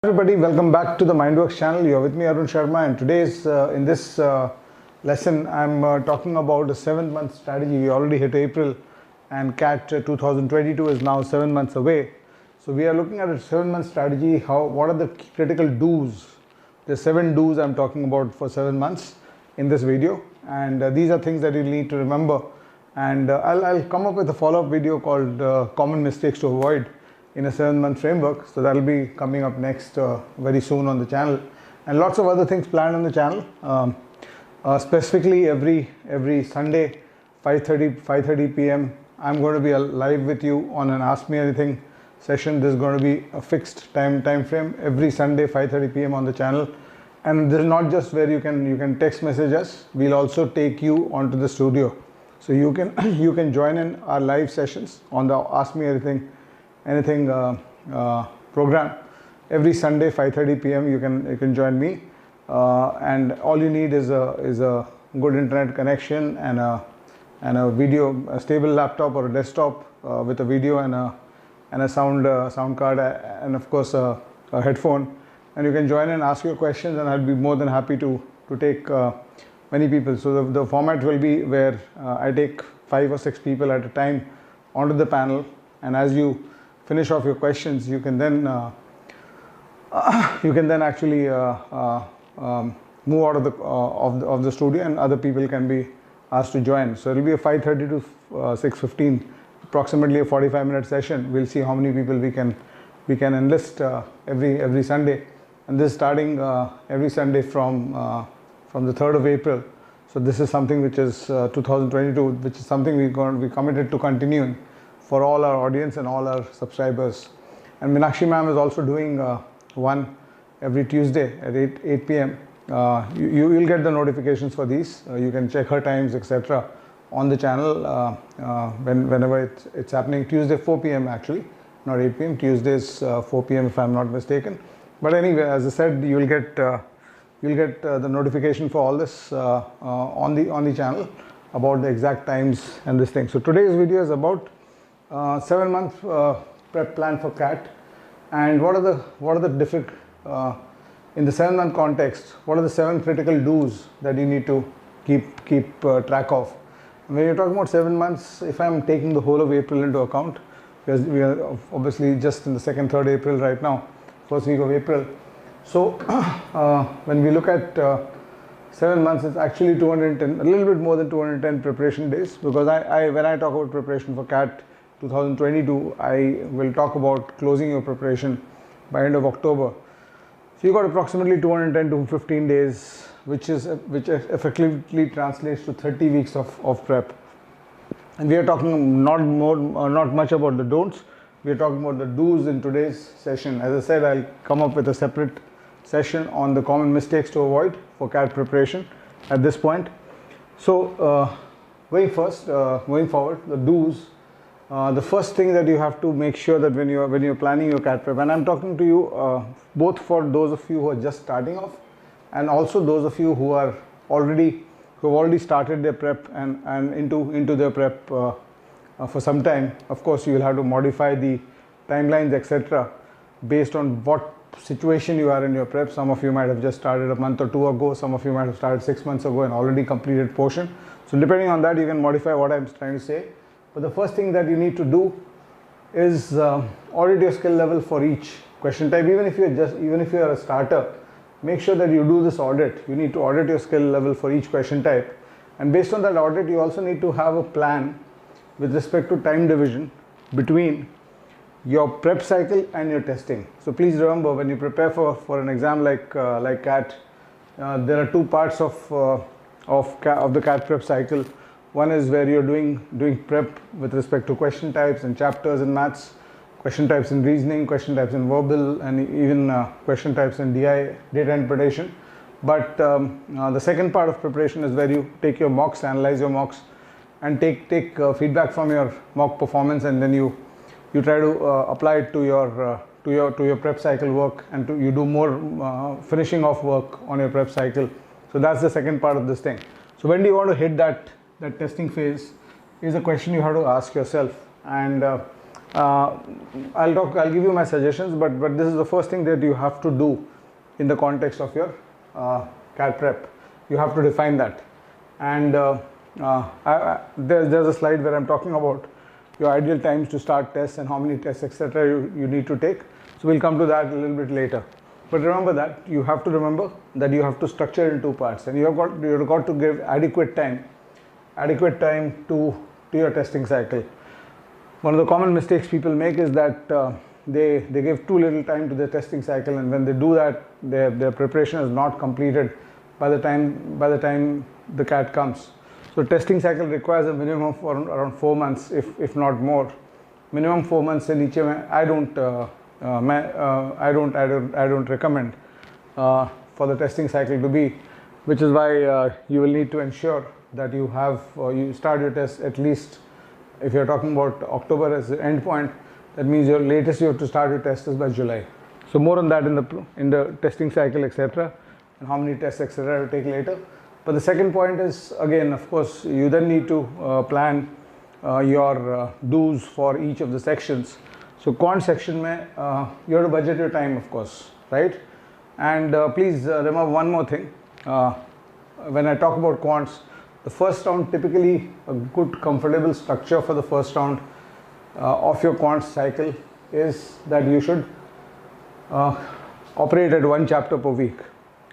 Everybody, welcome back to the Mindworks channel. You're with me, Arun Sharma, and today's in this lesson I'm talking about a 7-month strategy. We already hit April and CAT 2022 is now 7 months away. So we are looking at a 7-month strategy. What are the critical do's? The 7 do's I'm talking about for 7 months in this video, and these are things that you need to remember. And I'll come up with a follow-up video called common mistakes to avoid in a 7-month framework. So that'll be coming up next very soon on the channel, and lots of other things planned on the channel. Specifically every Sunday 5:30 p.m. I'm going to be live with you on an Ask Me Anything session. This is going to be a fixed time frame every Sunday 5:30 p.m. on the channel, and this is not just where you can text message us. We'll also take you onto the studio, so you can join in our live sessions on the Ask Me Anything program every Sunday 5:30 p.m. You can join me, and all you need is a good internet connection and a stable laptop or a desktop with a video and a sound card, and of course a headphone, and you can join and ask your questions, and I'll be more than happy to take many people. So the format will be where I take 5 or 6 people at a time onto the panel, and as you finish off your questions, you can then actually move out of the studio, and other people can be asked to join. So it will be a 5:30 to 6:15, approximately a 45-minute session. We'll see how many people we can enlist every Sunday, and this is starting every Sunday from the 3rd of April. So this is something which is 2022, which is something we committed to continuing for all our audience and all our subscribers. And Meenakshi ma'am is also doing one every Tuesday at 8 p.m. You will get the notifications for these. You can check her times, etc. on the channel whenever it's happening. Tuesday 4 p.m. actually, not 8 p.m. Tuesdays 4 p.m. if I'm not mistaken. But anyway, as I said, you'll get the notification for all this on the channel about the exact times and this thing. So today's video is about 7-month prep plan for CAT, and what are the different in the 7-month context, what are the 7 critical do's that you need to keep track of. When you're talking about 7 months, if I'm taking the whole of April into account, because we are obviously just in the 2nd, 3rd April right now, first week of April. So when we look at 7 months, it's actually 210, a little bit more than 210 preparation days, because when I talk about preparation for CAT 2022, I will talk about closing your preparation by end of October. So you got approximately 210 to 15 days, which effectively translates to 30 weeks of prep. And we are talking not much about the don'ts. We are talking about the do's in today's session. As I said, I'll come up with a separate session on the common mistakes to avoid for CAT preparation at this point. So going forward, the do's. The first thing that you have to make sure that when you're planning your CAT prep, and I'm talking to you both for those of you who are just starting off, and also those of you who have already started their prep and into their prep for some time. Of course, you will have to modify the timelines, etc., based on what situation you are in your prep. Some of you might have just started a month or 2 ago. Some of you might have started 6 months ago and already completed portion. So depending on that, you can modify what I'm trying to say. But the first thing that you need to do is audit your skill level for each question type. Even if you're a starter, make sure that you do this audit. You need to audit your skill level for each question type, and based on that audit, you also need to have a plan with respect to time division between your prep cycle and your testing. So please remember, when you prepare for an exam like CAT, there are 2 parts of the CAT prep cycle. One is where you're doing prep with respect to question types and chapters in maths, question types in reasoning, question types in verbal, and even question types in DI, data interpretation. But the second part of preparation is where you take your mocks, analyze your mocks, and take feedback from your mock performance, and then you try to apply it to your prep cycle work, and you do more finishing off work on your prep cycle. So that's the second part of this thing. So when do you want to hit that testing phase is a question you have to ask yourself. And I'll give you my suggestions, but this is the first thing that you have to do in the context of your CAT prep. You have to define that. And there's a slide where I'm talking about your ideal times to start tests and how many tests, etc. you need to take. So we'll come to that a little bit later. But remember that you have to remember that you have to structure it in two parts, and you've got to give adequate time to your testing cycle. One of the common mistakes people make is that they give too little time to their testing cycle, and when they do that, their preparation is not completed by the time the CAT comes. So testing cycle requires a minimum of around 4 months, if not more. Minimum 4 months in each. I don't recommend for the testing cycle to be, which is why you will need to ensure that you start your test at least. If you're talking about October as the end point, that means your latest you have to start your test is by July. So more on that in the testing cycle, etc., and how many tests, etc., to take later. But the second point is, again, of course, you then need to plan your do's for each of the sections. So quant section mein, you have to budget your time, of course, right? And please remember one more thing. When I talk about quants, the first round, typically a good comfortable structure for the first round of your quant cycle is that you should operate at 1 chapter per week,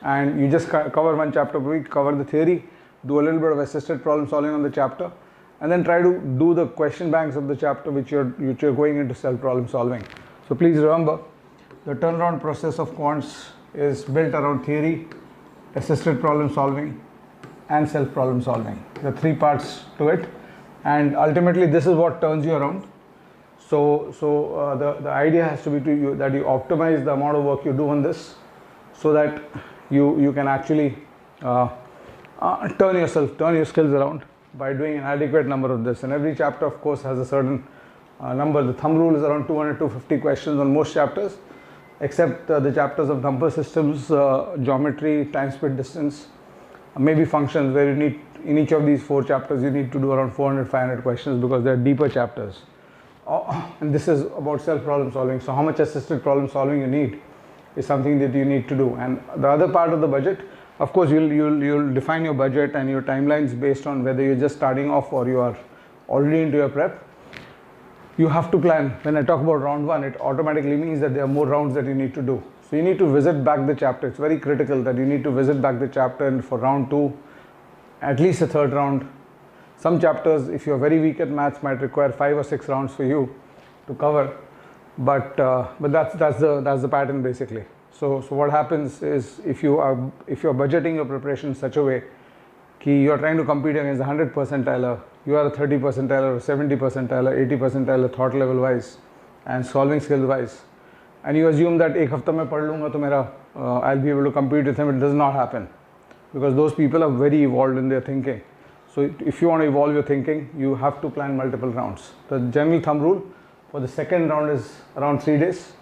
and you just cover 1 chapter per week, cover the theory, do a little bit of assisted problem solving on the chapter, and then try to do the question banks of the chapter which you're going into self problem solving. So please remember, the turnaround process of quants is built around theory, assisted problem solving, and self problem solving. There are 3 parts to it, and ultimately this is what turns you around. So the idea has to be that you optimize the amount of work you do on this, so that you can actually turn your skills around by doing an adequate number of this. And every chapter, of course, has a certain number. The thumb rule is around 200 to 250 questions on most chapters, except the chapters of number systems, geometry, time, speed, distance, maybe functions, where you need, in each of these 4 chapters, you need to do around 400, 500 questions, because they're deeper chapters. And this is about self problem solving. So how much assisted problem solving you need is something that you need to do. And the other part of the budget, of course, you'll define your budget and your timelines based on whether you're just starting off or you are already into your prep. You have to plan. When I talk about round 1, it automatically means that there are more rounds that you need to do. So you need to visit back the chapter. It's very critical that you need to visit back the chapter, and for round 2, at least a 3rd round. Some chapters, if you're very weak at maths, might require 5 or 6 rounds for you to cover, but that's the pattern basically. So what happens is, if you're budgeting your preparation in such a way that you're trying to compete against the 100 percentiler, you are a 30 percentiler, or 70 percentiler, 80 percentiler thought level wise and solving skill wise, and you assume that ek hafta mein padh lunga to mera I'll be able to compete with him. It does not happen, because those people are very evolved in their thinking. So if you want to evolve your thinking, you have to plan multiple rounds. The general thumb rule for the second round is around 3 days.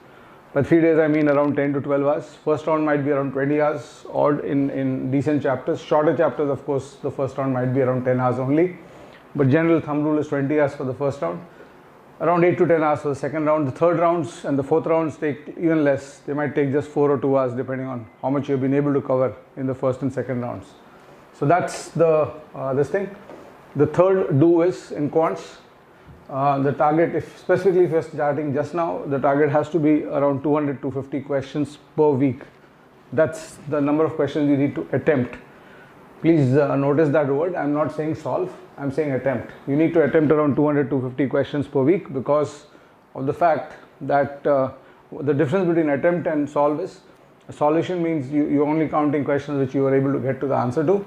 By 3 days, I mean around 10 to 12 hours. First round might be around 20 hours, or in decent chapters. Shorter chapters, of course, the first round might be around 10 hours only. But general thumb rule is 20 hours for the first round, around 8 to 10 hours for the second round. The third rounds and the fourth rounds take even less. They might take just 4 or 2 hours, depending on how much you've been able to cover in the first and second rounds. So that's this thing. The third do is in quants. The target, specifically if you're starting just now, the target has to be around 200 to 250 questions per week. That's the number of questions you need to attempt. Please notice that word. I'm not saying solve, I'm saying attempt. You need to attempt around 200 to 250 questions per week, because of the fact that the difference between attempt and solve is, a solution means you're only counting questions which you are able to get to the answer to.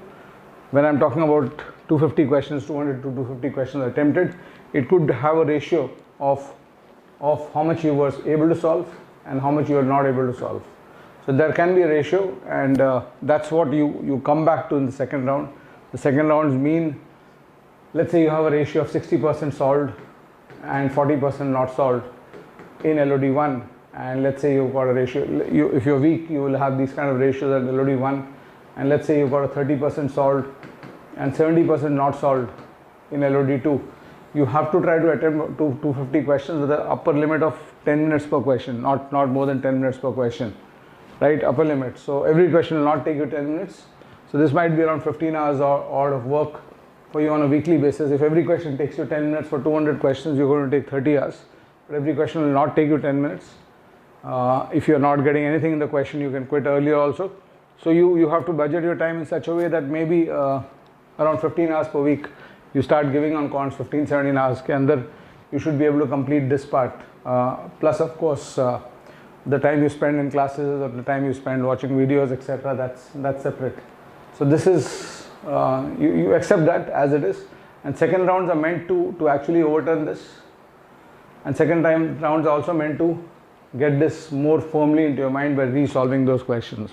When I'm talking about 250 questions, 200 to 250 questions attempted, it could have a ratio of how much you were able to solve and how much you are not able to solve. So there can be a ratio, and that's what you come back to in the second round. The second rounds mean, let's say you have a ratio of 60% solved and 40% not solved in LOD1, and let's say you've got a ratio, if you're weak, you will have these kind of ratios at LOD1, and let's say you've got a 30% solved and 70% not solved in LOD2. you have to try to attempt 250 questions with an upper limit of 10 minutes per question, not more than 10 minutes per question, right? Upper limit. So every question will not take you 10 minutes. So this might be around 15 hours or of work for you on a weekly basis. If every question takes you 10 minutes for 200 questions, you're going to take 30 hours. But every question will not take you 10 minutes. If you're not getting anything in the question, you can quit earlier also. So you have to budget your time in such a way that maybe around 15 hours per week, you start giving on Quants 15-17 hours ke andar you should be able to complete this part. Plus of course the time you spend in classes or the time you spend watching videos, etc., that's separate. So this is you accept that as it is, and second rounds are meant to actually overturn this, and second time rounds are also meant to get this more firmly into your mind by resolving those questions.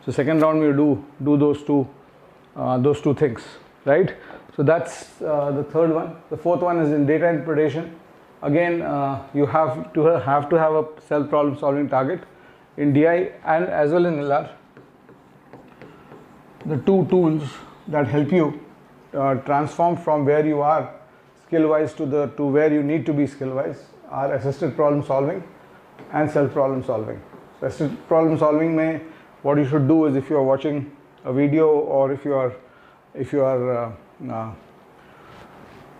So second round you do those two things, right? So that's the third one. The fourth one is in data interpretation. Again, you have to have a self problem solving target in DI and as well in LR. The two tools that help you transform from where you are skill wise to where you need to be skill wise are assisted problem solving and self problem solving. So assisted problem solving may, what you should do is, if you are watching a video or if you are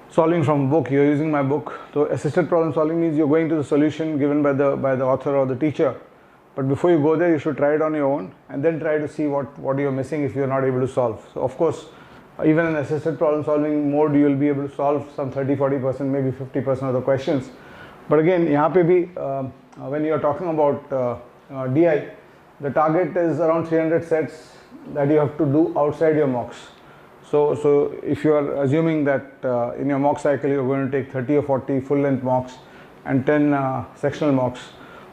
solving from a book, you're using my book. So assisted problem solving means you're going to the solution given by the author or the teacher, but before you go there you should try it on your own and then try to see what you're missing if you're not able to solve. So of course even in assisted problem solving mode you will be able to solve some 30-40%, maybe 50% of the questions. But again, yahan pe bhi, when you are talking about DI, the target is around 300 sets that you have to do outside your mocks. So if you are assuming that in your mock cycle you're going to take 30 or 40 full length mocks and 10 sectional mocks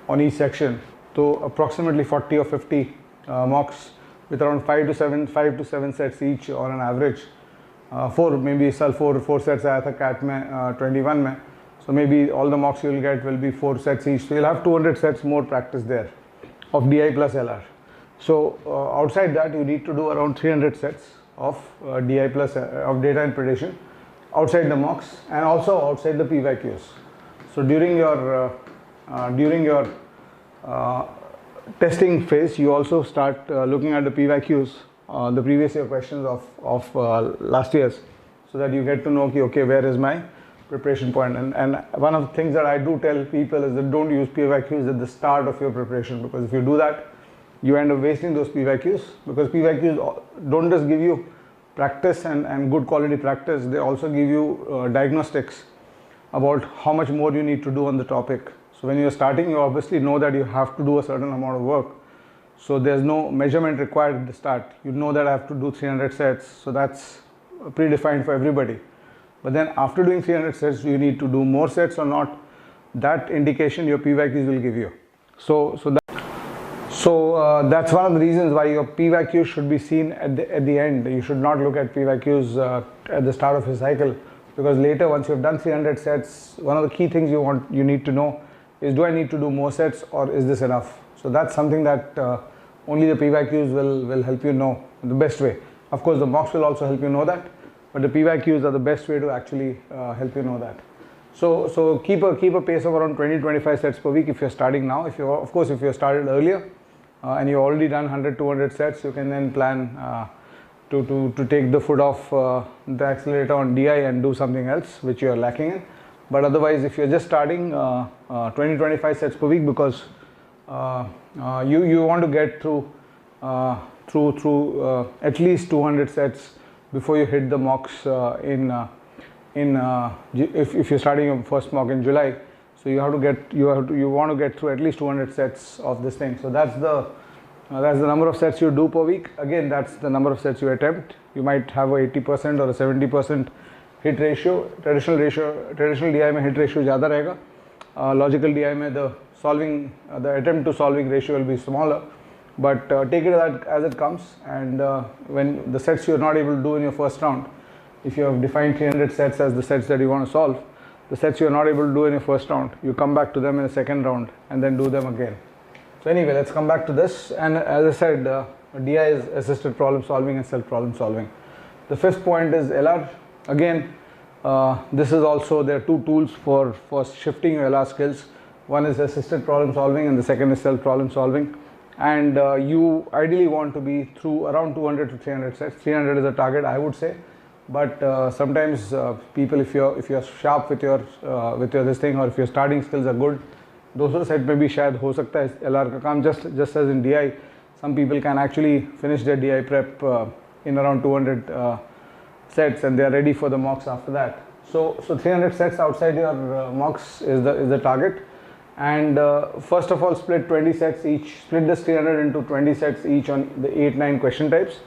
on each section, so approximately 40 or 50 mocks with around 5 to 7 sets each on an average. Maybe four sets aaya tha CAT mein 21 mein. So maybe all the mocks you will get will be 4 sets each. So you'll have 200 sets more practice there of DI plus LR. So outside that you need to do around 300 sets of DI plus of data interpretation outside the mocks and also outside the PYQs. So during your testing phase, you also start looking at the PYQs, the previous year questions of last year's, so that you get to know, okay, where is my preparation point. And one of the things that I do tell people is that don't use PYQs at the start of your preparation, because if you do that, you end up wasting those PYQs, because PYQs don't just give you practice and good quality practice, they also give you diagnostics about how much more you need to do on the topic. So when you're starting, you obviously know that you have to do a certain amount of work. So there's no measurement required at the start. You know that I have to do 300 sets, so that's predefined for everybody. But then after doing 300 sets, do you need to do more sets or not? That indication your PYQs will give you. So that's one of the reasons why your PYQs should be seen at the end. You should not look at PYQs at the start of your cycle, because later, once you've done 300 sets, one of the key things you need to know is, do I need to do more sets or is this enough? So that's something that only the PYQs will help you know the best way. Of course, the mocks will also help you know that, but the PYQs are the best way to actually help you know that. So keep a pace of around 20-25 sets per week if you're starting now. If you're started earlier and you've already done 100-200 sets, you can then plan to take the foot off the accelerator on DI and do something else which you are lacking in. But otherwise, if you're just starting 20-25 sets per week, because you want to get through at least 200 sets before you hit the mocks if you're starting your first mock in July. So you want to get through at least 200 sets of this thing. So that's the number of sets you do per week. Again, that's the number of sets you attempt. You might have a 80% or a 70% hit ratio. Traditional DI mein hit ratio ज़्यादा रहेगा. Logical DI mein the attempt to solving ratio will be smaller. But take it as it comes, and when the sets you're not able to do in your first round, if you have defined 300 sets as the sets that you want to solve, the sets you're not able to do in your first round, you come back to them in the second round and then do them again. So anyway, let's come back to this. And as I said, DI is assisted problem solving and self problem solving. The fifth point is LR. Again, This is also, there are two tools for shifting your LR skills. One is assisted problem solving and the second is self problem solving. And you ideally want to be through around 200 to 300 sets. 300 is a target, I would say. But sometimes people, if you're sharp with your this thing, or if your starting skills are good, 200 set में भी शायद हो सकता है LR का काम. Just as in DI, some people can actually finish their DI prep in around 200 sets, and they are ready for the mocks after that. So 300 sets outside your mocks is the target. And first of all, split 20 sets each. Split this 300 into 20 sets each on the 8-9 question types.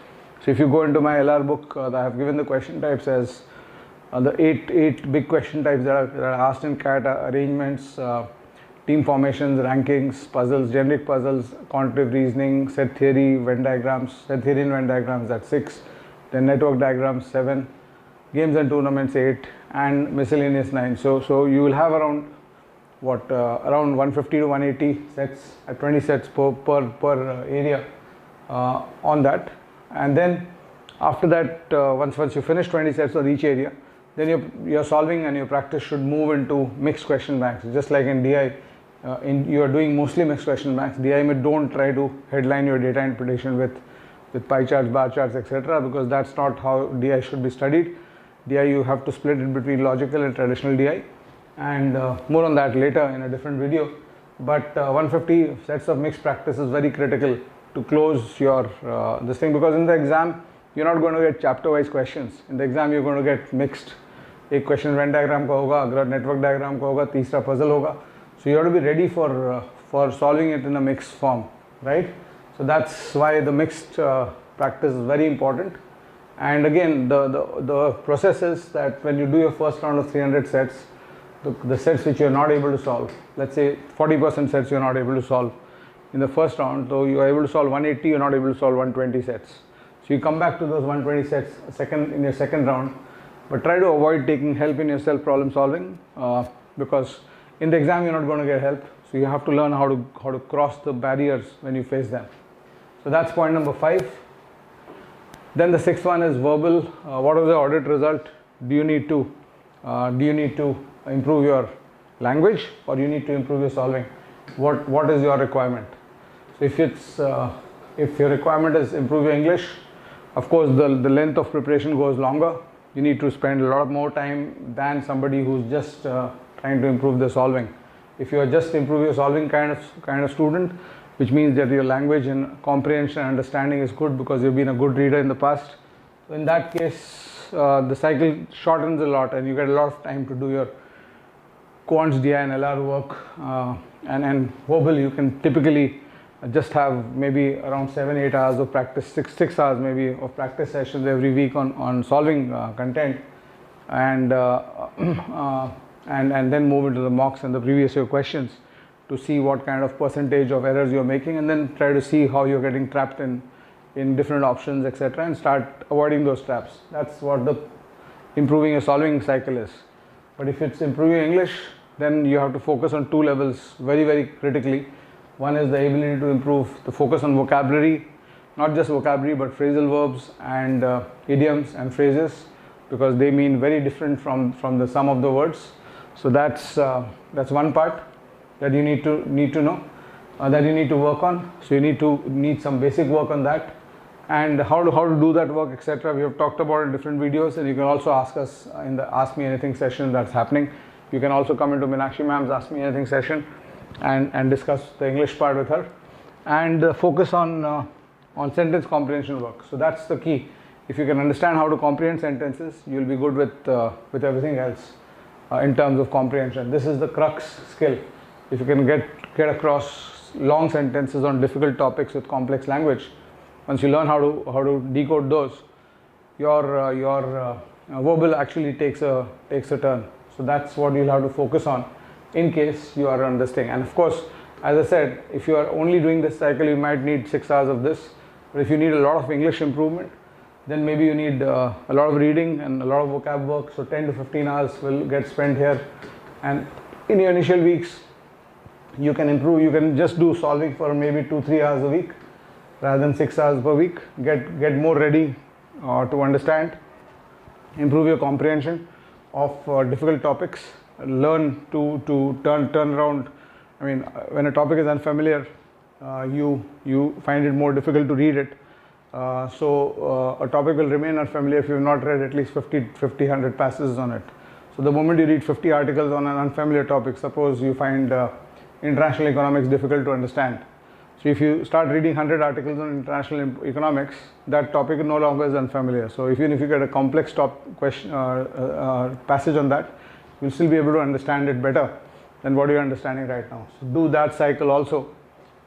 So if you go into my LR book, I have given the question types as the eight big question types that are asked in CAT: arrangements, team formations, rankings, puzzles, generic puzzles, quantitative reasoning, set theory, Venn diagrams. Set theory and Venn diagrams, that's 6. Then network diagrams, 7. Games and tournaments, 8. And miscellaneous, 9. So you will have around around 150 to 180 sets at 20 sets per area on that. And then after that, once you finish 20 sets on each area, then your solving and your practice should move into mixed question banks. Just like in DI, you are doing mostly mixed question banks. DI में don't try to headline your data interpretation with pie charts, bar charts, etc., because that's not how DI should be studied. DI, you have to split it between logical and traditional DI, and more on that later in a different video. But 150 sets of mixed practice is very critical to close your this thing, because in the exam you're not going to get chapter wise questions. In the exam you're going to get mixed. एक question Venn diagram का होगा, अगला network diagram का होगा, तीसरा puzzle होगा. So you have to be ready for solving it in a mixed form, right? So that's why the mixed practice is very important. And again, the process is that when you do your first round of 300 sets, the sets which you're not able to solve, let's say 40% sets you're not able to solve in the first round, so you are able to solve 180, you're not able to solve 120 sets. So you come back to those 120 sets in your second round, but try to avoid taking help in your self problem solving, because in the exam you're not going to get help. So you have to learn how to cross the barriers when you face them. So that's point number 5. Then the 6th one is verbal. What was the audit result? Do you need to improve your language, or do you need to improve your solving? What is your requirement? So if your requirement is improve your English, of course the length of preparation goes longer. You need to spend a lot more time than somebody who's just trying to improve their solving. If you are just improve your solving kind of student, which means that your language and comprehension and understanding is good because you've been a good reader in the past, so in that case the cycle shortens a lot and you get a lot of time to do your Quants, DI and LR work. And verbal, you can typically just have maybe around 7-8 hours of practice, 6 hours maybe of practice sessions every week on solving content, and then move into the mocks and the previous year questions to see what kind of percentage of errors you're making, and then try to see how you're getting trapped in different options, etc., and start avoiding those traps. That's what the improving your solving cycle is. But if it's improving English, then you have to focus on 2 levels very, very critically. One is the ability to improve the focus on vocabulary, not just vocabulary but phrasal verbs and idioms and phrases, because they mean very different from the sum of the words. So that's one part that you need to know, that you need to work on. So you need some basic work on that, and how to do that work, etc. We have talked about in different videos, and you can also ask us in the Ask Me Anything session that's happening. You can also come into Meenakshi ma'am's Ask Me Anything session and discuss the English part with her, and focus on sentence comprehension work. So that's the key. If you can understand how to comprehend sentences, you'll be good with everything else in terms of comprehension. This is the crux skill. If you can get across long sentences on difficult topics with complex language, once you learn how to decode those, your verbal actually takes a turn. So that's what you'll have to focus on in case you are on this thing. And of course, as I said, if you are only doing this cycle, you might need 6 hours of this. But if you need a lot of English improvement, then maybe you need a lot of reading and a lot of vocab work. So 10 to 15 hours will get spent here. And in your initial weeks, you can improve. You can just do solving for maybe 2-3 hours a week rather than 6 hours per week. Get more ready to understand, improve your comprehension. difficult topics, learn to turn around. I mean, when a topic is unfamiliar, you find it more difficult to read it. So a topic will remain unfamiliar if you have not read at least 100 passages on it. So the moment you read 50 articles on an unfamiliar topic, suppose you find international economics difficult to understand. So if you start reading 100 articles on international economics, that topic no longer is unfamiliar. So even if you get a complex passage on that, you'll still be able to understand it better than what you're understanding right now. So do that cycle also.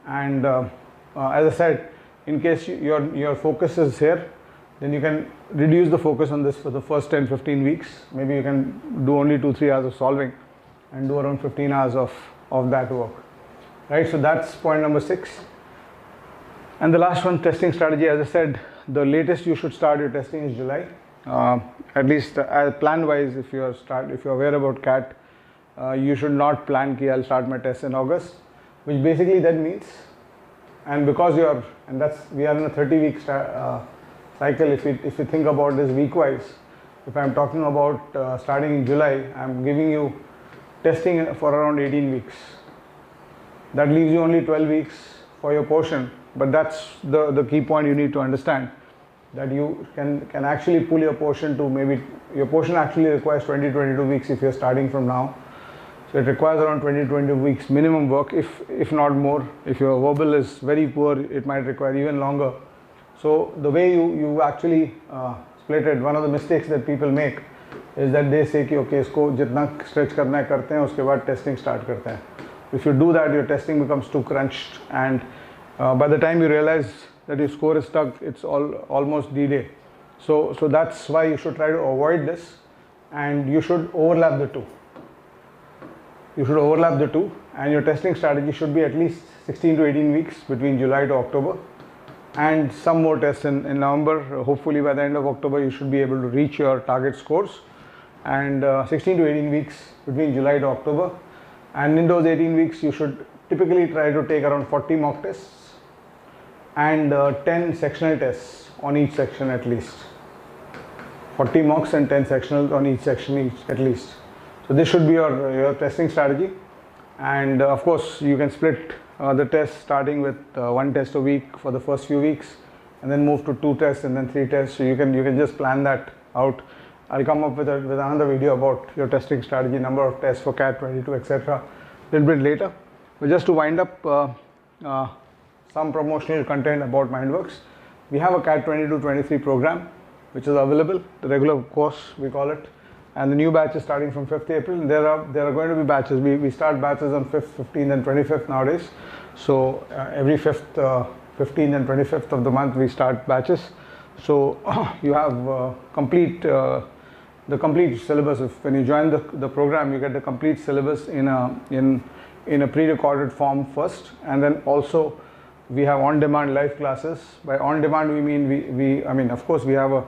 And as I said, in case your focus is here, then you can reduce the focus on this for the first 10-15 weeks. Maybe you can do only 2-3 hours of solving and do around 15 hours of that work. Right, so that's point number 6. And the last one, testing strategy. As I said, the latest you should start your testing is July. At least plan wise, if you're aware about CAT, you should not plan ki I'll start my tests in August, which basically then means, and because we are in a 30-week cycle. If you think about this week wise, if I'm talking about starting in July, I'm giving you testing for around 18 weeks. That leaves you only 12 weeks for your portion, but that's the key point you need to understand, that you can actually pull your portion to maybe, your portion actually requires 20-22 weeks if you're starting from now. So it requires around 20-22 weeks minimum work, if not more. If your verbal is very poor, it might require even longer. So the way you actually split it, one of the mistakes that people make is that they say कि okay, इसको जितना stretch करना है करते हैं, उसके बाद testing start करते हैं. If you do that, your testing becomes too crunched, and by the time you realize that your score is stuck, it's almost D-Day. So that's why you should try to avoid this, and you should overlap the two. And your testing strategy should be at least 16 to 18 weeks between July to October, and some more tests in November. Hopefully by the end of October you should be able to reach your target scores, and 16 to 18 weeks between July to October. And in those 18 weeks, you should typically try to take around 40 mock tests and 10 sectional tests on each section at least. 40 mocks and 10 sectionals on each section at least. So this should be your testing strategy. And of course, you can split the tests starting with 1 test a week for the first few weeks, and then move to 2 tests and then 3 tests. So you can just plan that out. I'll come up with another video about your testing strategy, number of tests for CAT 22, etc. a little bit later. But just to wind up some promotional content about Mindworks, we have a CAT 22-23 program which is available, the regular course we call it, and the new batch is starting from 5th April. There are going to be batches. We start batches on 5th, 15th and 25th nowadays. So every 5th, 15th and 25th of the month we start batches. So you have the complete syllabus. When you join the program, you get the complete syllabus in a pre-recorded form first, and then also we have on-demand live classes. By on-demand we mean I mean of course we have a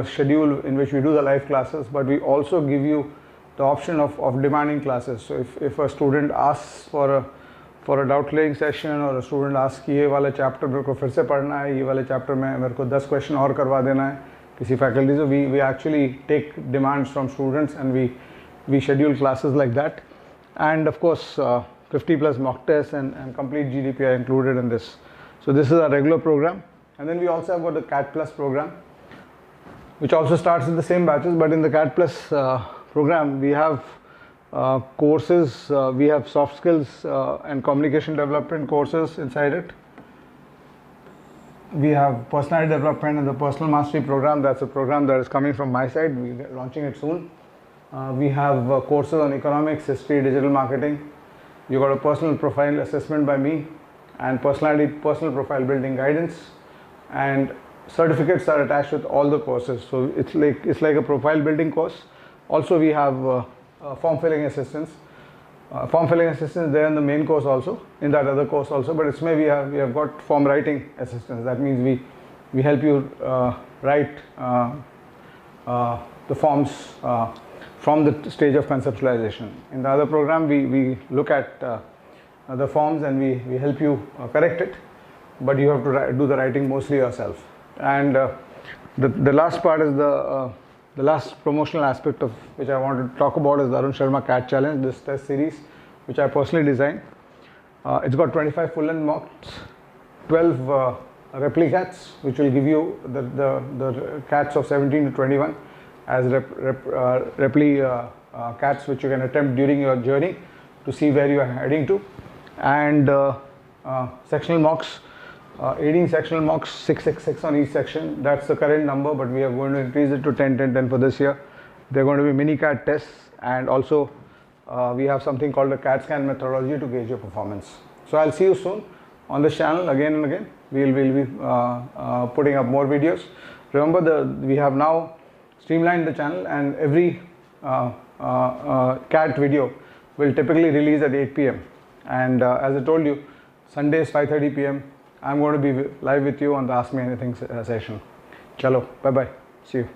schedule in which we do the live classes, but we also give you the option of demanding classes. So if a student asks for a doubt clearing session, or a student asks कि ये वाला chapter मेरे को फिर से पढ़ना है, ये वाले chapter में मेरे को 10 question और करवा देना है किसी faculty से, we actually take demands from students, and we schedule classes like that. And of course 50 plus mock tests and complete GDP are included in this. So this is our regular program. And then we also have got the CAT Plus program, which also starts in the same batches, but in the CAT Plus program we have courses, we have soft skills and communication development courses inside it. We have personality development and the personal mastery program. That's a program that is coming from my side. We're launching it soon. We have courses on economics, history, digital marketing. You got a personal profile assessment by me, and personal profile building guidance, and certificates are attached with all the courses. So it's like a profile building course. Also we have form filling assistance. Form filling assistance there in the main course also, in that other course also, but it's maybe we have got form writing assistance. That means we help you write the forms from the stage of conceptualization. In the other program we look at the forms and we help you correct it, but you have to do the writing mostly yourself. And the last part is the The last promotional aspect of which I wanted to talk about is the Arun Sharma CAT Challenge, this test series, which I personally designed. It's got 25 full-length mocks, 12 replicats, which will give you the cats of 17 to 21 as cats which you can attempt during your journey to see where you are heading to, and sectional mocks, 18 sectional mocks, 6 on each section. That's the current number, but we are going to increase it to 10, 10, 10 for this year. They're going to be mini CAT tests, and also we have something called a CAT scan methodology to gauge your performance. So I'll see you soon on this channel again and again. We'll be putting up more videos. Remember, we have now streamlined the channel, and every CAT video will typically release at 8 p.m. And as I told you, Sundays 5:30 p.m. I'm going to be live with you on the Ask Me Anything session. Chalo, bye bye. See you.